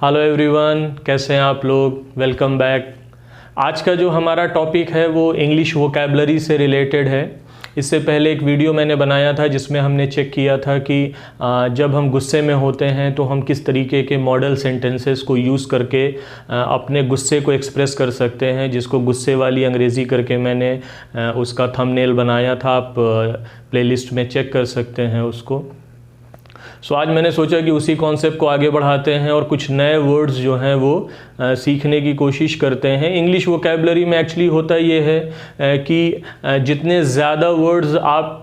Hello everyone, कैसे हैं आप लोग। Welcome back. आज का जो हमारा टॉपिक है वो इंग्लिश वोकैबलरी से रिलेटेड है। इससे पहले एक वीडियो मैंने बनाया था जिसमें हमने चेक किया था कि जब हम गुस्से में होते हैं तो हम किस तरीके के मॉडल सेंटेंसेस को यूज़ करके अपने गुस्से को एक्सप्रेस कर सकते हैं, जिसको गुस्से वाली अंग्रेज़ी करके मैंने उसका थंबनेल बनाया था। आप प्लेलिस्ट में चेक कर सकते हैं उसको। सो आज मैंने सोचा कि उसी कॉन्सेप्ट को आगे बढ़ाते हैं और कुछ नए वर्ड्स जो हैं वो सीखने की कोशिश करते हैं। इंग्लिश वोकैबलरी में एक्चुअली होता ये है कि जितने ज़्यादा वर्ड्स आप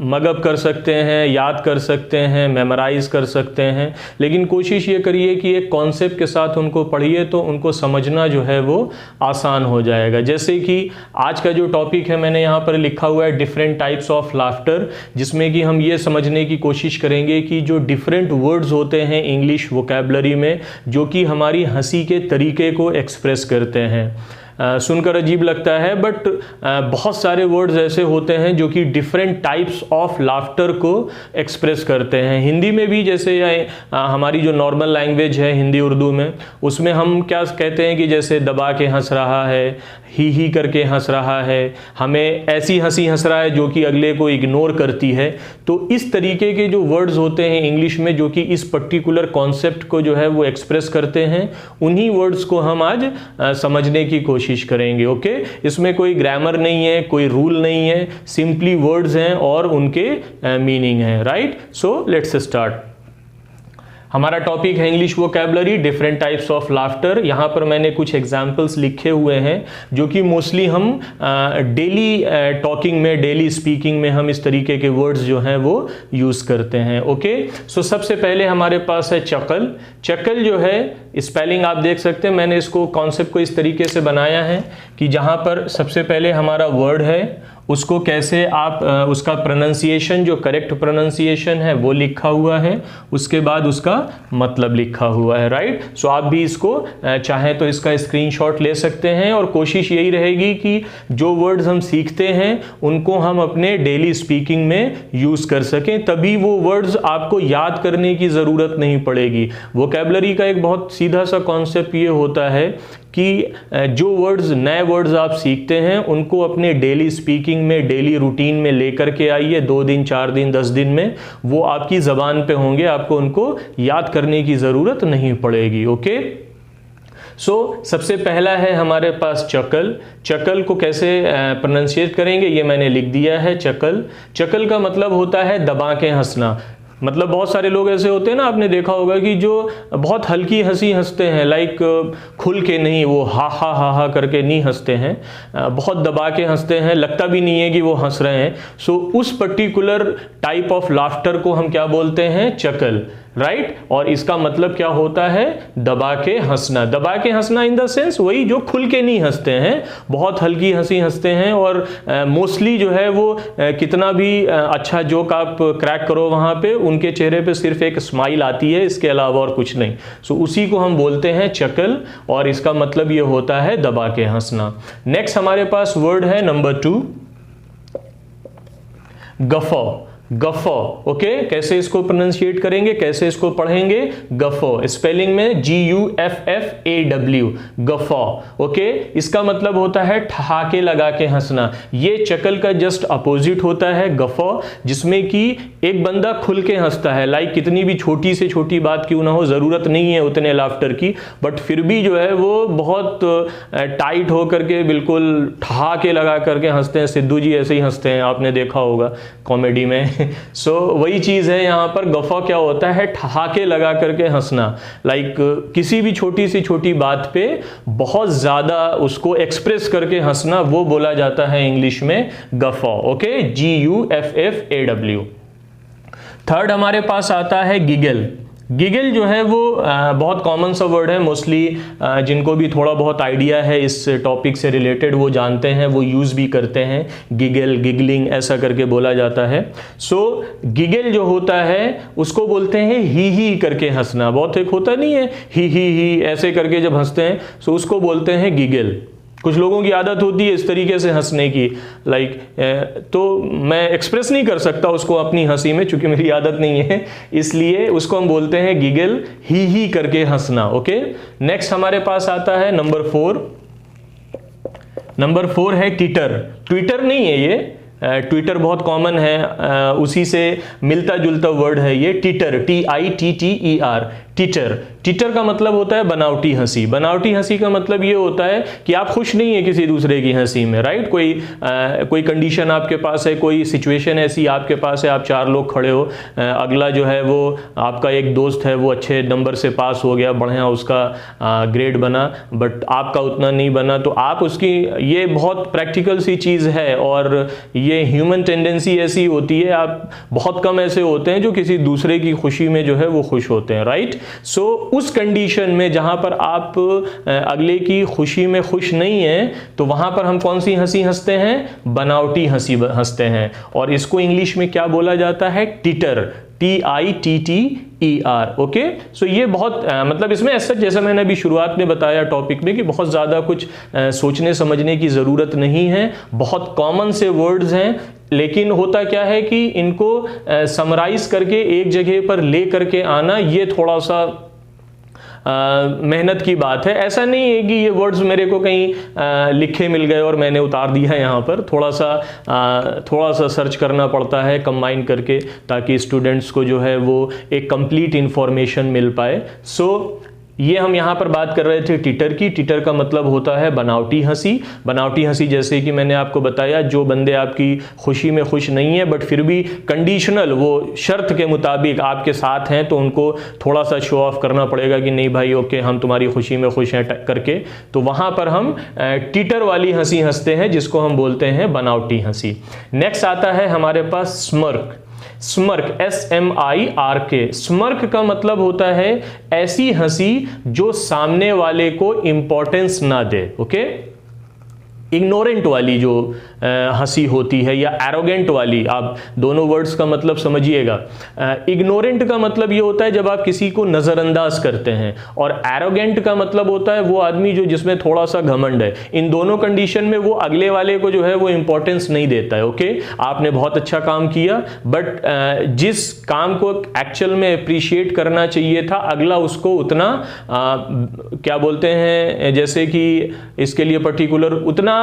मगअप कर सकते हैं, याद कर सकते हैं, मेमोराइज़ कर सकते हैं, लेकिन कोशिश ये करिए कि एक कॉन्सेप्ट के साथ उनको पढ़िए तो उनको समझना जो है वो आसान हो जाएगा। जैसे कि आज का जो टॉपिक है मैंने यहाँ पर लिखा हुआ है डिफरेंट टाइप्स ऑफ लाफ्टर, जिसमें कि हम ये समझने की कोशिश करेंगे कि जो डिफरेंट वर्ड्स होते हैं इंग्लिश वोकैबलरी में जो कि हमारी हंसी के तरीके को एक्सप्रेस करते हैं। सुनकर अजीब लगता है बट बहुत सारे वर्ड्स ऐसे होते हैं जो कि डिफरेंट टाइप्स ऑफ लाफ्टर को एक्सप्रेस करते हैं। हिंदी में भी जैसे हमारी जो नॉर्मल लैंग्वेज है हिंदी उर्दू में, उसमें हम क्या कहते हैं कि जैसे दबा के हंस रहा है, ही करके हंस रहा है, हमें ऐसी हंसी हंस रहा है जो कि अगले को इग्नोर करती है। तो इस तरीके के जो वर्ड्स होते हैं इंग्लिश में जो कि इस पर्टिकुलर कॉन्सेप्ट को जो है वो एक्सप्रेस करते हैं, उन्हीं वर्ड्स को हम आज समझने की कोशिश करेंगे। ओके, इसमें कोई ग्रामर नहीं है, कोई रूल नहीं है, सिंपली वर्ड्स हैं और उनके मीनिंग है। Right, so let's start. हमारा टॉपिक है English vocabulary different types of laughter. यहाँ पर मैंने कुछ एग्जाम्पल्स लिखे हुए हैं जो कि मोस्टली हम डेली टॉकिंग में, डेली स्पीकिंग में हम इस तरीके के वर्ड्स जो हैं वो यूज़ करते हैं। ओके, सो सबसे पहले हमारे पास है चकल। चकल जो है स्पेलिंग आप देख सकते हैं, मैंने इसको कॉन्सेप्ट को इस तरीके से बनाया है कि जहाँ पर सबसे पहले हमारा वर्ड है, उसको कैसे आप उसका प्रोनाउंसिएशन, जो करेक्ट प्रोनाउंसिएशन है वो लिखा हुआ है, उसके बाद उसका मतलब लिखा हुआ है। राइट, सो आप भी इसको चाहें तो इसका स्क्रीनशॉट ले सकते हैं और कोशिश यही रहेगी कि जो वर्ड्स हम सीखते हैं उनको हम अपने डेली स्पीकिंग में यूज़ कर सकें, तभी वो वर्ड्स आपको याद करने की ज़रूरत नहीं पड़ेगी। वोकैबलरी का एक बहुत सीधा सा कॉन्सेप्ट ये होता है कि जो वर्ड्स, नए वर्ड्स आप सीखते हैं उनको अपने डेली स्पीकिंग में, डेली रूटीन में लेकर के आइए। 2 दिन, 4 दिन, 10 दिन में वो आपकी ज़बान पे होंगे, आपको उनको याद करने की ज़रूरत नहीं पड़ेगी। ओके, सो सबसे पहला है हमारे पास चकल। चकल को कैसे प्रोनाउंसिएट करेंगे ये मैंने लिख दिया है। चकल, चकल का मतलब होता है दबा के हंसना। मतलब बहुत सारे लोग ऐसे होते हैं ना, आपने देखा होगा कि जो बहुत हल्की हंसी हंसते हैं, लाइक खुल के नहीं, वो हा करके नहीं हंसते हैं, बहुत दबा के हंसते हैं, लगता भी नहीं है कि वो हंस रहे हैं। सो उस पर्टिकुलर टाइप ऑफ लाफ्टर को हम क्या बोलते हैं? चकल। राइट, और इसका मतलब क्या होता है? दबा के हंसना। दबा के हंसना इन द सेंस वही जो खुल के नहीं हंसते हैं, बहुत हल्की हंसी हंसते हैं और मोस्टली जो है वो कितना भी अच्छा जोक आप क्रैक करो वहाँ पे उनके चेहरे पे सिर्फ एक स्माइल आती है, इसके अलावा और कुछ नहीं। सो उसी को हम बोलते हैं चकल और इसका मतलब ये होता है दबा के हंसना। नेक्स्ट हमारे पास वर्ड है नंबर 2, गफो। गफो। ओके, कैसे इसको प्रोनाउंसिएट करेंगे, कैसे इसको पढ़ेंगे? गफो, स्पेलिंग में GUFFAW, गफो। ओके, इसका मतलब होता है ठहाके लगा के हंसना। ये चकल का जस्ट अपोजिट होता है गफो, जिसमें कि एक बंदा खुल के हंसता है, लाइक कितनी भी छोटी से छोटी बात क्यों ना हो, ज़रूरत नहीं है उतने लाफ्टर की, बट फिर भी जो है वो बहुत टाइट होकर के बिल्कुल ठहाके लगा करके हंसते हैं। सिद्धू जी ऐसे ही हंसते हैं, आपने देखा होगा कॉमेडी में। सो वही चीज है यहाँ पर। गफा क्या होता है? ठहाके लगा करके हंसना, लाइक किसी भी छोटी सी छोटी बात पे बहुत ज्यादा उसको एक्सप्रेस करके हंसना, वो बोला जाता है इंग्लिश में गफा। Okay, GUFFAW। थर्ड हमारे पास आता है गिगल। गिगल जो है वो बहुत कॉमन सा वर्ड है, मोस्टली जिनको भी थोड़ा बहुत आइडिया है इस टॉपिक से रिलेटेड वो जानते हैं, वो यूज़ भी करते हैं। गिगल, गिगलिंग ऐसा करके बोला जाता है। सो गिगल जो होता है उसको बोलते हैं ही करके हंसना। बहुत एक होता नहीं है ही ऐसे करके जब हंसते हैं, सो उसको बोलते हैं गिगल। कुछ लोगों की आदत होती है इस तरीके से हंसने की, तो मैं एक्सप्रेस नहीं कर सकता उसको अपनी हंसी में, चूंकि मेरी आदत नहीं है, इसलिए उसको हम बोलते हैं गिगल, ही करके हंसना। ओके, नेक्स्ट हमारे पास आता है नंबर 4। नंबर 4 है ट्विटर। ट्विटर नहीं है ये, ट्विटर बहुत कॉमन है, उसी से मिलता जुलता वर्ड है ये, ट्विटर, TITTER, ट्विटर। ट्विटर का मतलब होता है बनावटी हंसी। बनावटी हंसी का मतलब ये होता है कि आप खुश नहीं है किसी दूसरे की हंसी में, राइट। कोई कंडीशन आपके पास है, कोई सिचुएशन ऐसी आपके पास है, आप 4 लोग खड़े हो, अगला जो है वो आपका एक दोस्त है, वो अच्छे नंबर से पास हो गया, बढ़िया उसका ग्रेड बना, बट आपका उतना नहीं बना, तो आप उसकी, ये बहुत प्रैक्टिकल सी चीज़ है और ये ह्यूमन टेंडेंसी ऐसी होती है। आप बहुत कम ऐसे होते हैं जो किसी दूसरे की खुशी में जो है वो खुश होते हैं, राइट। सो उस कंडीशन में जहां पर आप अगले की खुशी में खुश नहीं हैं, तो वहां पर हम कौन सी हंसी हंसते हैं? बनावटी हंसी हंसते हैं, और इसको इंग्लिश में क्या बोला जाता है? Titre, TITTER। ओके, सो ये बहुत मतलब इसमें ऐसा, जैसा मैंने अभी शुरुआत में बताया टॉपिक में, कि बहुत ज़्यादा कुछ सोचने समझने की ज़रूरत नहीं है, बहुत कॉमन से वर्ड्स हैं, लेकिन होता क्या है कि इनको समराइज करके एक जगह पर ले करके आना, ये थोड़ा सा मेहनत की बात है। ऐसा नहीं है कि ये वर्ड्स मेरे को कहीं लिखे मिल गए और मैंने उतार दिया यहाँ पर, थोड़ा सा सर्च करना पड़ता है कंबाइन करके, ताकि स्टूडेंट्स को जो है वो एक कंप्लीट इंफॉर्मेशन मिल पाए। सो ये हम यहाँ पर बात कर रहे थे ट्विटर की। ट्विटर का मतलब होता है बनावटी हंसी। बनावटी हंसी, जैसे कि मैंने आपको बताया, जो बंदे आपकी खुशी में खुश नहीं है बट फिर भी कंडीशनल, वो शर्त के मुताबिक आपके साथ हैं, तो उनको थोड़ा सा शो ऑफ करना पड़ेगा कि नहीं भाई ओके हम तुम्हारी खुशी में खुश हैं करके, तो वहाँ पर हम ट्विटर वाली हंसी हंसते हैं, जिसको हम बोलते हैं बनावटी हंसी। नेक्स्ट आता है हमारे पास स्मर्क। Smirk, SMIRK। स्मर्क का मतलब होता है ऐसी हंसी जो सामने वाले को इंपॉर्टेंस ना दे। ओके, इग्नोरेंट वाली जो हंसी होती है, या एरोगेंट वाली, आप दोनों वर्ड्स का मतलब समझिएगा। इग्नोरेंट का मतलब ये होता है जब आप किसी को नज़रअंदाज करते हैं, और एरोगेंट का मतलब होता है वो आदमी जो जिसमें थोड़ा सा घमंड है। इन दोनों कंडीशन में वो अगले वाले को जो है वो इंपॉर्टेंस नहीं देता है। ओके, आपने बहुत अच्छा काम किया, बट जिस काम को एक्चुअल में अप्रिशिएट करना चाहिए था, अगला उसको उतना क्या बोलते हैं, जैसे कि इसके लिए पर्टिकुलर उतना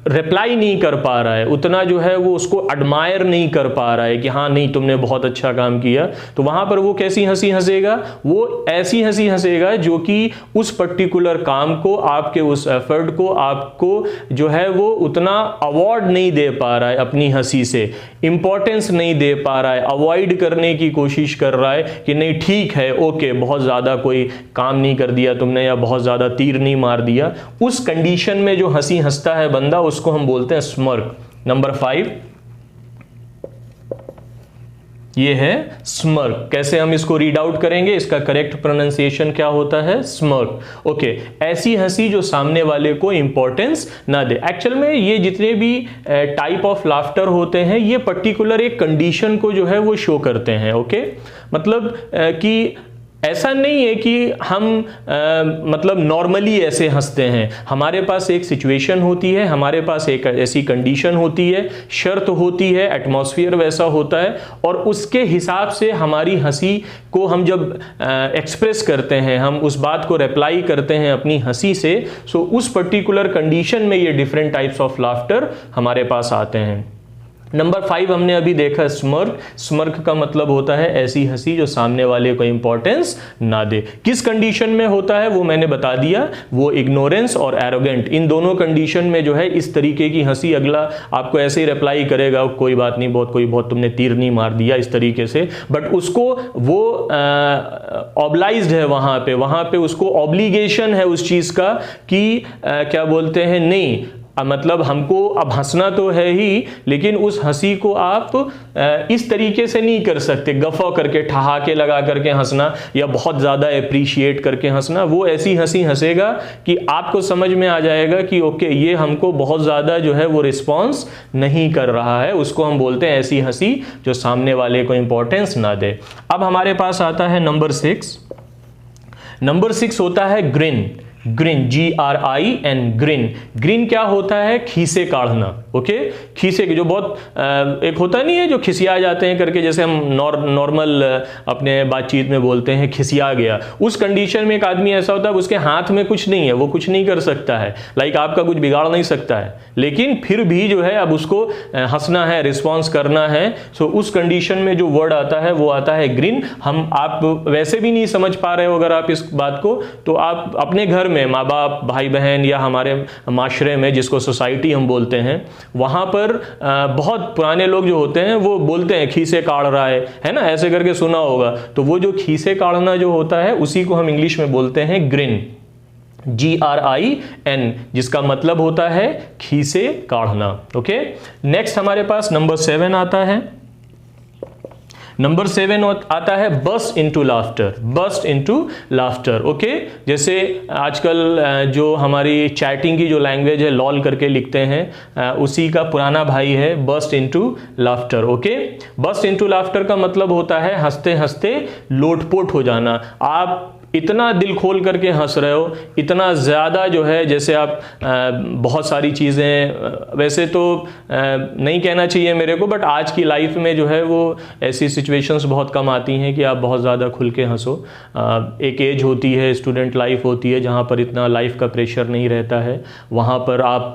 रिप्लाई नहीं कर पा रहा है, उतना जो है वो उसको एडमायर नहीं कर पा रहा है कि हाँ नहीं तुमने बहुत अच्छा काम किया, तो वहां पर वो कैसी हंसी हंसेगा? वो ऐसी हंसी हंसेगा जो कि उस पर्टिकुलर काम को, आपके उस एफर्ट को, आपको जो है वो उतना अवार्ड नहीं दे पा रहा है, अपनी हंसी से इंपॉर्टेंस नहीं दे पा रहा है, अवॉइड करने की कोशिश कर रहा है कि नहीं ठीक है, ओके, बहुत ज़्यादा कोई काम नहीं कर दिया तुमने, या बहुत ज़्यादा तीर नहीं मार दिया। उस कंडीशन में जो हंसी हंसता है बंदा, उसको हम बोलते हैं स्मर्क। नंबर 5 ये है स्मर्क। कैसे हम इसको रीड आउट करेंगे? इसका करेक्ट प्रोनाउंसिएशन क्या होता है? स्मर्क। ओके, ऐसी हंसी जो सामने वाले को इंपॉर्टेंस ना दे। एक्चुअल में ये जितने भी टाइप ऑफ लाफ्टर होते हैं, ये पर्टिकुलर एक कंडीशन को जो है वो शो करते हैं। ओके, मतलब कि ऐसा नहीं है कि हम मतलब नॉर्मली ऐसे हंसते हैं। हमारे पास एक सिचुएशन होती है, हमारे पास एक ऐसी कंडीशन होती है, शर्त होती है, एटमॉस्फेयर वैसा होता है, और उसके हिसाब से हमारी हंसी को हम जब एक्सप्रेस करते हैं, हम उस बात को रिप्लाई करते हैं अपनी हंसी से, सो उस पर्टिकुलर कंडीशन में ये डिफरेंट टाइप्स ऑफ लाफ्टर हमारे पास आते हैं। नंबर 5 हमने अभी देखा स्मर्क। स्मर्क का मतलब होता है ऐसी हंसी जो सामने वाले को इंपॉर्टेंस ना दे। किस कंडीशन में होता है वो मैंने बता दिया, वो इग्नोरेंस और एरोगेंट, इन दोनों कंडीशन में जो है इस तरीके की हंसी, अगला आपको ऐसे ही रिप्लाई करेगा, कोई बात नहीं, बहुत तुमने तीर नहीं मार दिया, इस तरीके से, बट उसको वो ऑब्लाइज्ड है, वहां पे उसको ऑब्लिगेशन है उस चीज का कि क्या बोलते हैं, नहीं मतलब हमको अब हंसना तो है ही, लेकिन उस हंसी को आप इस तरीके से नहीं कर सकते, गफ़ा करके, ठहाके लगा करके हंसना, या बहुत ज़्यादा अप्रिशिएट करके हंसना। वो ऐसी हंसी हंसेगा कि आपको समझ में आ जाएगा कि ओके ये हमको बहुत ज़्यादा जो है वो रिस्पॉन्स नहीं कर रहा है। उसको हम बोलते हैं ऐसी हंसी जो सामने वाले को इंपॉर्टेंस ना दे। अब हमारे पास आता है नंबर 6। नंबर 6 होता है green. Green, GRIN, green. Green क्या होता है? खीसे काढ़ना। ओके, खीसे की जो बहुत एक होता नहीं है जो खिसिया जाते हैं करके, जैसे हम नॉर्मल अपने बातचीत में बोलते हैं खिसिया गया, उस कंडीशन में एक आदमी ऐसा होता है उसके हाथ में कुछ नहीं है, वो कुछ नहीं कर सकता है, लाइक आपका कुछ बिगाड़ नहीं सकता है, लेकिन फिर भी जो है अब उसको हंसना है, रिस्पॉन्स करना है। सो उस कंडीशन में जो वर्ड आता है वो आता है ग्रिन। आप वैसे भी नहीं समझ पा रहे हो अगर आप इस बात को, तो आप अपने घर में माँ बाप, भाई बहन या हमारे माशरे में जिसको सोसाइटी हम बोलते हैं, वहाँ पर बहुत पुराने लोग जो होते हैं वो बोलते हैं खीसे काढ़ रहा है ना, ऐसे करके सुना होगा। तो वो जो खीसे काढ़ना जो होता है उसी को हम इंग्लिश में बोलते हैं ग्रिन, GRIN, जिसका मतलब होता है खीसे काढ़ना। ओके, नेक्स्ट हमारे पास नंबर 7 आता है। नंबर 7 आता है burst into laughter, burst into laughter. Okay, जैसे आजकल जो हमारी चैटिंग की जो लैंग्वेज है लॉल करके लिखते हैं, उसी का पुराना भाई है burst into laughter. Okay, burst into laughter का मतलब होता है हंसते हंसते लोटपोट हो जाना। आप इतना दिल खोल करके हंस रहे हो, इतना ज़्यादा जो है, जैसे आप बहुत सारी चीज़ें, वैसे तो नहीं कहना चाहिए मेरे को, बट आज की लाइफ में जो है वो ऐसी सिचुएशंस बहुत कम आती हैं कि आप बहुत ज़्यादा खुल के हंसो। एक एज होती है, स्टूडेंट लाइफ होती है, जहाँ पर इतना लाइफ का प्रेशर नहीं रहता है, वहाँ पर आप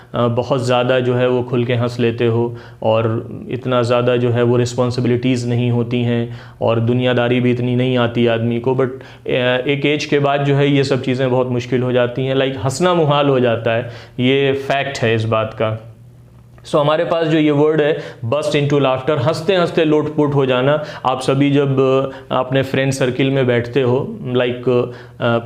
बहुत ज़्यादा जो है वो खुल के हंस लेते हो, और इतना ज़्यादा जो है वो रिस्पॉन्सिबिलिटीज़ नहीं होती हैं, और दुनियादारी भी इतनी नहीं आती आदमी को। बट एक एज के बाद जो है ये सब चीज़ें बहुत मुश्किल हो जाती हैं, लाइक हंसना मुहाल हो जाता है, ये फैक्ट है इस बात का। सो हमारे पास जो ये वर्ड है बस्ट इनटू लाफ्टर, हंसते हंसते लोटपोट हो जाना। आप सभी जब अपने फ्रेंड सर्किल में बैठते हो, लाइक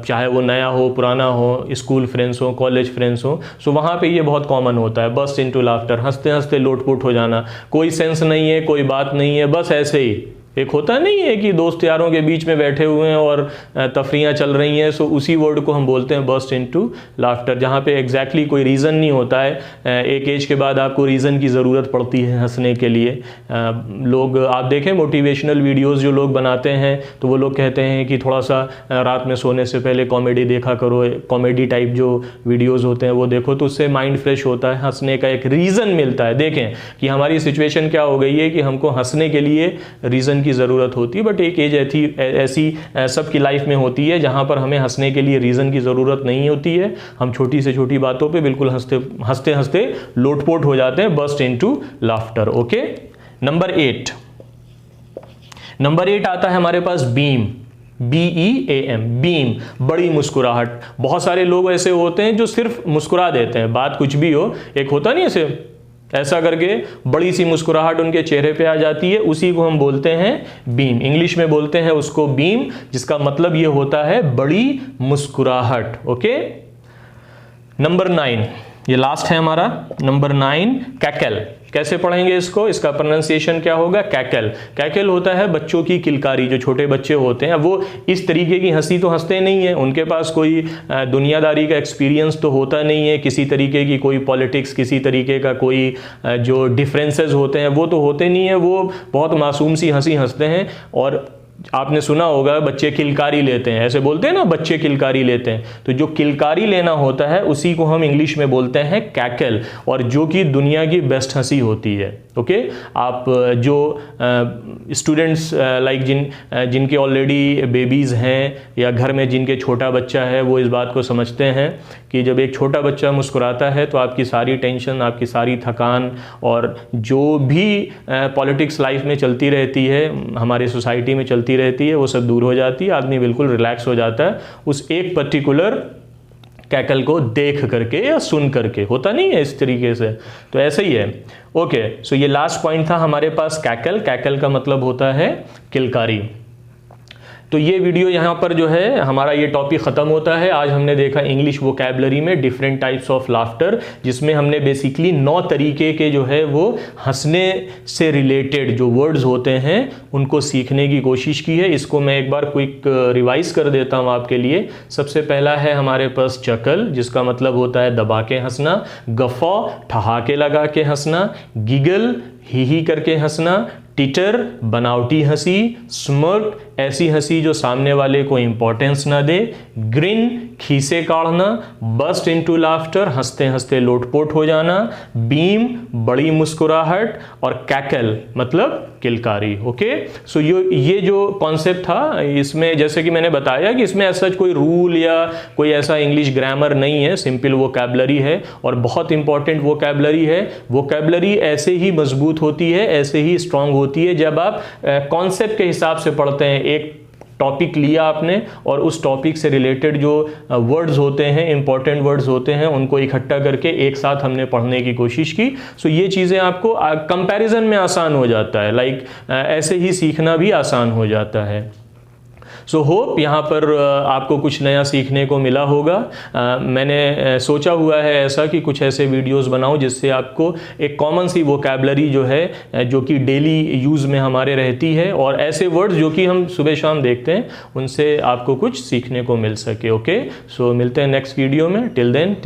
चाहे वो नया हो, पुराना हो, स्कूल फ्रेंड्स हो, कॉलेज फ्रेंड्स हो, सो वहाँ पे ये बहुत कॉमन होता है, बस्ट इनटू लाफ्टर, हंसते हंसते लोटपोट हो जाना। कोई सेंस नहीं है, कोई बात नहीं है, बस ऐसे ही एक होता नहीं है कि दोस्त यारों के बीच में बैठे हुए हैं और तफरियाँ चल रही हैं, सो उसी वर्ड को हम बोलते हैं बस्ट इनटू लाफ्टर, जहाँ पे एग्जैक्टली कोई रीज़न नहीं होता है। एक एज के बाद आपको रीज़न की ज़रूरत पड़ती है हंसने के लिए। लोग आप देखें मोटिवेशनल वीडियोस जो लोग बनाते हैं, तो वो लोग कहते हैं कि थोड़ा सा रात में सोने से पहले कॉमेडी देखा करो, कॉमेडी टाइप जो वीडियोज़ होते हैं वो देखो, तो उससे माइंड फ्रेश होता है, हंसने का एक रीज़न मिलता है। देखें कि हमारी सिचुएशन क्या हो गई है कि हमको हंसने के लिए रीज़न की ज़रूरत होती है, बट एक एज ऐसी सबकी लाइफ में होती है जहां पर हमें हंसने के लिए रीज़न की ज़रूरत नहीं होती है। हम छोटी से छोटी बातों पे बिल्कुल हंसते हंसते लोटपोट हो जाते हैं, burst into laughter. Okay, number 8 आता है हमारे पास बीम, BEAM, बीम, बड़ी मुस्कुराहट। बहुत सारे लोग ऐसे होते हैं जो सिर्फ मुस्कुरा देते हैं, बात कुछ भी हो, एक होता नहीं ऐसा करके बड़ी सी मुस्कुराहट उनके चेहरे पे आ जाती है, उसी को हम बोलते हैं बीम। इंग्लिश में बोलते हैं उसको बीम, जिसका मतलब ये होता है बड़ी मुस्कुराहट। ओके, नंबर 9, ये लास्ट है हमारा, नंबर 9, कैकल। कैसे पढ़ेंगे इसको? इसका प्रोनाउंसिएशन क्या होगा? कैकल। कैकल होता है बच्चों की किलकारी। जो छोटे बच्चे होते हैं वो इस तरीके की हंसी तो हंसते नहीं है, उनके पास कोई दुनियादारी का एक्सपीरियंस तो होता नहीं है, किसी तरीके की कोई पॉलिटिक्स, किसी तरीके का कोई जो डिफरेंसेस होते हैं वो तो होते नहीं है, वो बहुत मासूम सी हंसी हंसते हैं। और आपने सुना होगा बच्चे किलकारी लेते हैं, ऐसे बोलते हैं ना, बच्चे किलकारी लेते हैं। तो जो किलकारी लेना होता है उसी को हम इंग्लिश में बोलते हैं कैकल, और जो कि दुनिया की बेस्ट हंसी होती है। ओके, आप जो स्टूडेंट्स लाइक जिनके ऑलरेडी बेबीज़ हैं या घर में जिनके छोटा बच्चा है, वो इस बात को समझते हैं कि जब एक छोटा बच्चा मुस्कुराता है तो आपकी सारी टेंशन, आपकी सारी थकान और जो भी पॉलिटिक्स लाइफ में चलती रहती है, हमारे सोसाइटी में चलती रहती है, वो सब दूर हो जाती है, आदमी बिल्कुल रिलैक्स हो जाता है उस एक पर्टिकुलर कैकल को देख करके या सुन करके। होता नहीं है इस तरीके से, तो ऐसे ही है। ओके, सो ये लास्ट पॉइंट था हमारे पास कैकल। कैकल का मतलब होता है किलकारी। तो ये वीडियो यहाँ पर जो है हमारा ये टॉपिक ख़त्म होता है। आज हमने देखा इंग्लिश वोकैबुलरी में डिफरेंट टाइप्स ऑफ लाफ्टर, जिसमें हमने बेसिकली 9 तरीके के जो है वो हंसने से रिलेटेड जो वर्ड्स होते हैं उनको सीखने की कोशिश की है। इसको मैं एक बार क्विक रिवाइज कर देता हूँ आपके लिए। सबसे पहला है हमारे पास चकल, जिसका मतलब होता है दबा के हंसना। गफ़ा, ठहाके लगा के हंसना। गिगल, ही करके हंसना, टिटर बनावटी हंसी, स्मर्क ऐसी हंसी जो सामने वाले को इंपॉर्टेंस ना दे, ग्रिन खीसे काढ़ना, बस्ट इनटू लाफ्टर हंसते हंसते लोटपोट हो जाना, बीम बड़ी मुस्कुराहट, और कैकल मतलब किलकारी। ओके, सो ये जो कॉन्सेप्ट था, इसमें जैसे कि मैंने बताया कि इसमें ऐसा कोई रूल या कोई ऐसा इंग्लिश ग्रामर नहीं है, सिंपल वोकैबुलरी है और बहुत इंपॉर्टेंट वोकैबुलरी है। वोकैबुलरी ऐसे ही मजबूत होती है, ऐसे ही स्ट्रांग होती है जब आप कॉन्सेप्ट के हिसाब से पढ़ते हैं। एक टॉपिक लिया आपने और उस टॉपिक से रिलेटेड जो वर्ड्स होते हैं, इंपॉर्टेंट वर्ड्स होते हैं, उनको इकट्ठा करके एक साथ हमने पढ़ने की कोशिश की। सो ये चीज़ें आपको कंपैरिजन में आसान हो जाता है, लाइक ऐसे ही सीखना भी आसान हो जाता है। सो होप यहाँ पर आपको कुछ नया सीखने को मिला होगा। मैंने सोचा हुआ है ऐसा कि कुछ ऐसे वीडियोस बनाऊं जिससे आपको एक कॉमन सी वोकैबुलरी जो है, जो कि डेली यूज़ में हमारे रहती है, और ऐसे वर्ड्स जो कि हम सुबह शाम देखते हैं, उनसे आपको कुछ सीखने को मिल सके। ओके, सो मिलते हैं नेक्स्ट वीडियो में। Till then